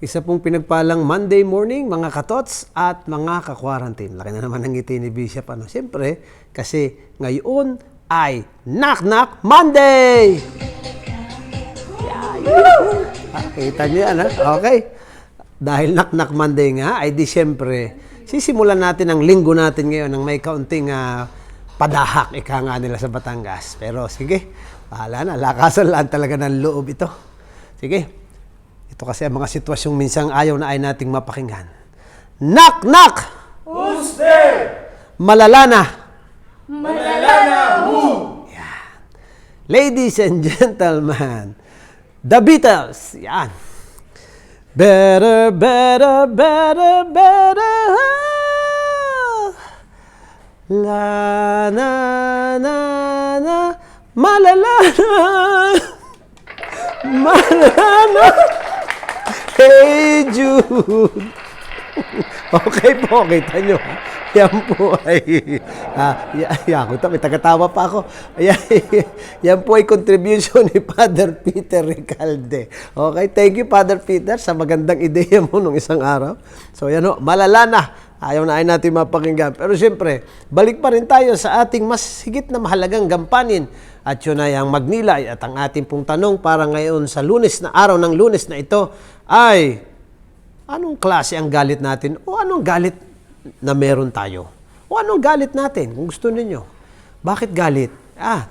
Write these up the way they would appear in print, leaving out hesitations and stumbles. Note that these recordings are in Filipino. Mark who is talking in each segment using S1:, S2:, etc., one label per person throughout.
S1: Isa pong pinagpalang Monday morning, mga katots at mga ka-quarantine. Laki na naman ng ngiti ni Bishop. Siyempre, kasi ngayon ay Knock Knock Monday! Kita niyo yan, ha? Okay. Dahil Knock Knock Monday nga, ay di siyempre, sisimulan natin ang linggo natin ngayon ng may kaunting padahak, ika nga nila sa Batangas. Pero sige, bahala na. Lakasan lang talaga ng loob ito. Sige. Ito kasi ang mga sitwasyong minsang ayaw na ay nating mapakinggan. Knock, knock!
S2: Who's there?
S1: Malala na!
S2: Malala na who?
S1: Yan. Ladies and gentlemen, The Beatles! Yan. Better, better, better, better. La, na, na, na. Malala na! Malala na! Hey Jude! Okay po, kita nyo. Yan po ay... may tagatawa pa ako. Yan po ay contribution ni Father Peter Recalde. Okay, thank you Father Peter sa magandang ideya mo nung isang araw. So yan o, malala na. Ayaw na ay natin mapakinggan. Pero siyempre, balik pa rin tayo sa ating mas higit na mahalagang gampanin. At yun ay ang magnilay. At ang ating pong tanong para ngayon sa Lunes na araw ng Lunes na ito ay, anong klase ang galit natin o anong galit na meron tayo? O anong galit natin kung gusto ninyo? Bakit galit?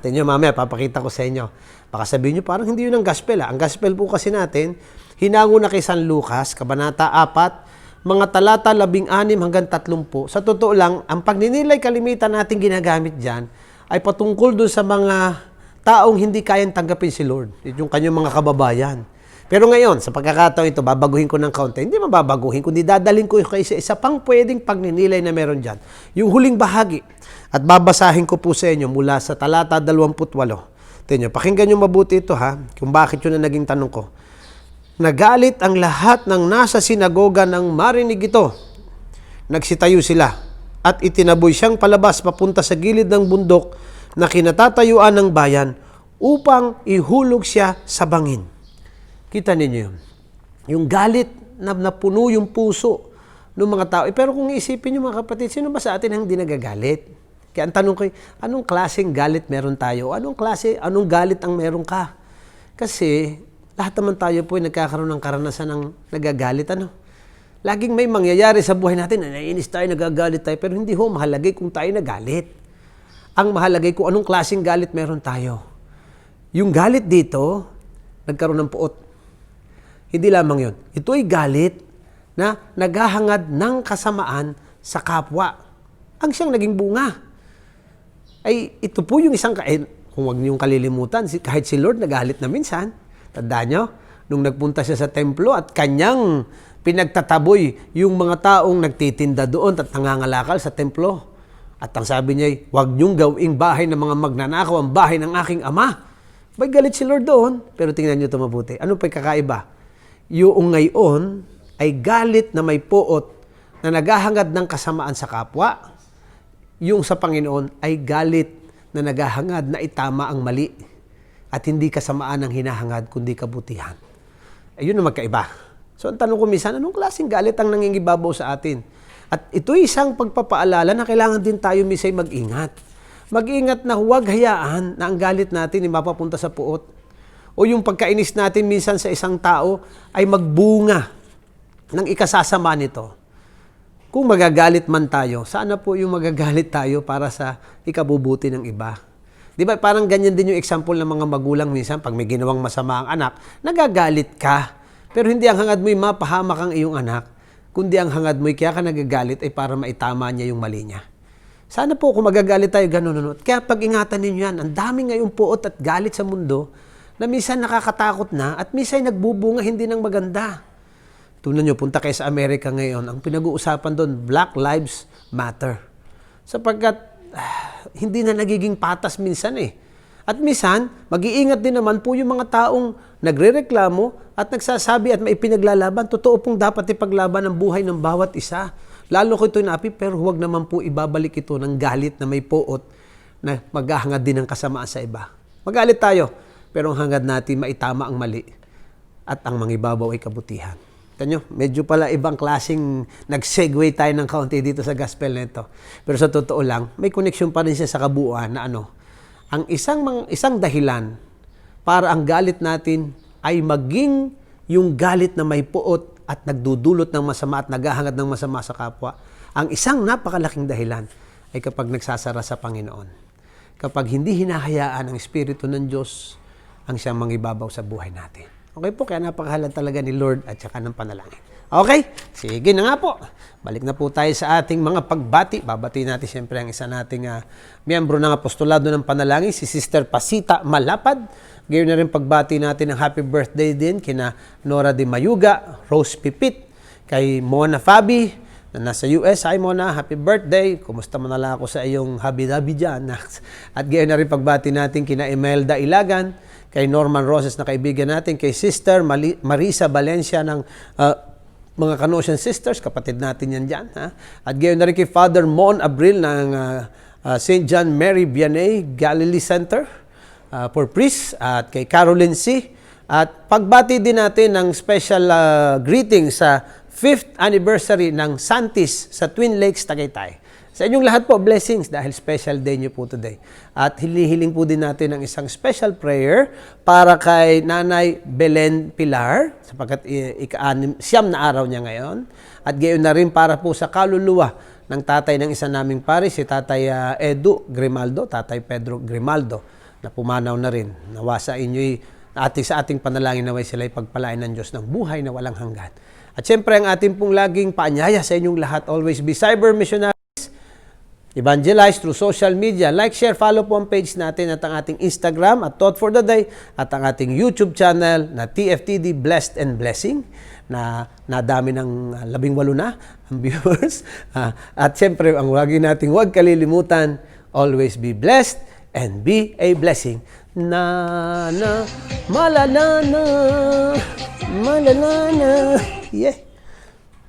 S1: Tingnan nyo mamaya, papakita ko sa inyo. Baka sabihin nyo, parang hindi yun ang gospel. Ang gospel po kasi natin, hinango na kay San Lucas, Kabanata 4, mga talata 16 hanggang 30. Sa totoo lang, ang pagninilay kalimitan natin ginagamit dyan ay patungkol doon sa mga taong hindi kayang tanggapin si Lord. Yung kanyang mga kababayan. Pero ngayon, sa pagkakataon ito, babaguhin ko ng kaunti. Hindi mababaguhin, kundi dadalhin ko kayo sa isa pang pwedeng pagninilay na meron dyan. Yung huling bahagi. At babasahin ko po sa inyo mula sa talata 28. Tingnan, pakinggan nyo mabuti ito ha, kung bakit yun na naging tanong ko. Nagalit ang lahat ng nasa sinagoga nang marinig ito. Nagsitayo sila at itinaboy siyang palabas papunta sa gilid ng bundok na kinatatayuan ng bayan upang ihulog siya sa bangin. Kita ninyo yun. Yung galit na napuno yung puso ng mga tao. Pero kung iisipin nyo mga kapatid, sino ba sa atin ang hindi nagagalit? Kaya ang tanong ko, anong klaseng galit meron tayo? Anong galit ang meron ka? Kasi lahat naman tayo po ay nagkakaroon ng karanasan ng nagagalit. Laging may mangyayari sa buhay natin, naiinis tayo, nagagalit tayo, pero hindi ho mahalagay kung tayo nagalit. Ang mahalagay kung anong klaseng galit meron tayo. Yung galit dito, nagkaroon ng puot. Hindi lamang yun. Ito ay galit na naghahangad ng kasamaan sa kapwa. Ang siyang naging bunga. Ay, ito po yung isang, kung huwag niyong kalilimutan, kahit si Lord nagalit na minsan. Tandaan nyo, nung nagpunta siya sa templo at kanyang pinagtataboy yung mga taong nagtitinda doon at nangangalakal sa templo. At ang sabi niya, huwag niyong gawing bahay ng mga magnanakaw ang bahay ng aking ama. May galit si Lord doon, pero tingnan niyo ito mabuti. Ano pa'y kakaiba? Yung ngayon ay galit na may puot na naghahangad ng kasamaan sa kapwa. Yung sa Panginoon ay galit na naghahangad na itama ang mali at hindi kasamaan ang hinahangad kundi kabutihan. Ayun ang magkaiba. So ang tanong ko minsan, anong klaseng galit ang nangingibabaw sa atin? At ito isang pagpapaalala na kailangan din tayo misay mag-ingat. Mag-ingat na huwag hayaan na ang galit natin ay mapapunta sa puot. O yung pagkainis natin minsan sa isang tao ay magbunga ng ikasasama nito. Kung magagalit man tayo, sana po yung magagalit tayo para sa ikabubuti ng iba. Di ba parang ganyan din yung example ng mga magulang minsan pag may ginawang masama ang anak, nagagalit ka. Pero hindi ang hangad mo'y mapahamak ang iyong anak, kundi ang hangad mo'y kaya ka nagagalit ay para maitama niya yung mali niya. Sana po kung magagalit tayo ganun. Kaya pag-ingatan ninyo yan, ang dami ngayong puot at galit sa mundo na minsan nakakatakot na at minsan nagbubunga hindi ng maganda. Tunan nyo, punta kayo sa Amerika ngayon, ang pinag-uusapan doon, Black Lives Matter. Sapagkat hindi na nagiging patas minsan At minsan, mag-iingat din naman po yung mga taong nagrereklamo at nagsasabi at may pinaglalaban. Totoo pong dapat ipaglaban ang buhay ng bawat isa. Lalo ko ito napi, pero huwag naman po ibabalik ito ng galit na may puot na maghahangad din ng kasamaan sa iba. Magalit tayo, pero ang hangad natin maitama ang mali at ang mangibabaw ay kabutihan. Kita nyo, medyo pala ibang klaseng nag-segue tayo ng kaunti dito sa gospel nito. Pero sa totoo lang, may connection pa rin siya sa kabuuan na ang isang dahilan para ang galit natin ay maging yung galit na may puot at nagdudulot ng masama at naghahangad ng masama sa kapwa. Ang isang napakalaking dahilan ay kapag nagsasara sa Panginoon. Kapag hindi hinahayaan ang Espiritu ng Diyos ang siyang mangibabaw sa buhay natin. Okay po, kaya napakahalal talaga ni Lord at saka ng panalangin. Okay? Sige na nga po. Balik na po tayo sa ating mga pagbati. Babati natin siyempre ang isa nating miyembro ng apostolado ng panalangin, si Sister Pasita Malapad. Gayon na rin pagbati natin ng happy birthday din kina Nora de Mayuga, Rose Pipit, kay Mona Fabi, na nasa US. Hi Mona, happy birthday. Kumusta man nala ako sa iyong habi-dabi dyan. At gayon na rin pagbati natin kina Imelda Ilagan, kay Norman Roses na kaibigan natin, kay Sister Marisa Valencia ng mga Canossian Sisters, kapatid natin yan dyan. Ha? At gayon na rin kay Father Mon Abril ng St. John Mary Vianney Galilee Center for Priests, at kay Caroline C. At pagbati din natin ng special greeting sa 5th anniversary ng Santis sa Twin Lakes, Tagaytay. Sa inyong lahat po, blessings dahil special day niyo po today. At hinihiling po din natin ng isang special prayer para kay Nanay Belen Pilar, sapagkat siyam na araw niya ngayon. At gayon na rin para po sa kaluluwa ng tatay ng isa naming pari, si Tatay Edu Grimaldo, Tatay Pedro Grimaldo, na pumanaw na rin. Nawa sa inyo'y sa ating panalangin naway sila'y pagpalain ng Diyos ng buhay na walang hanggan. At siyempre ang ating pong laging paanyaya sa inyong lahat, always be cyber missionaries, evangelize through social media. Like, share, follow po ang page natin at ang ating Instagram at Thought for the Day at ang ating YouTube channel na TFTD Blessed and Blessing na nadami ng 18 na ang viewers. At siyempre ang lagi nating huwag kalilimutan, always be blessed and be a blessing. Na, malalana, malalana. Yeah.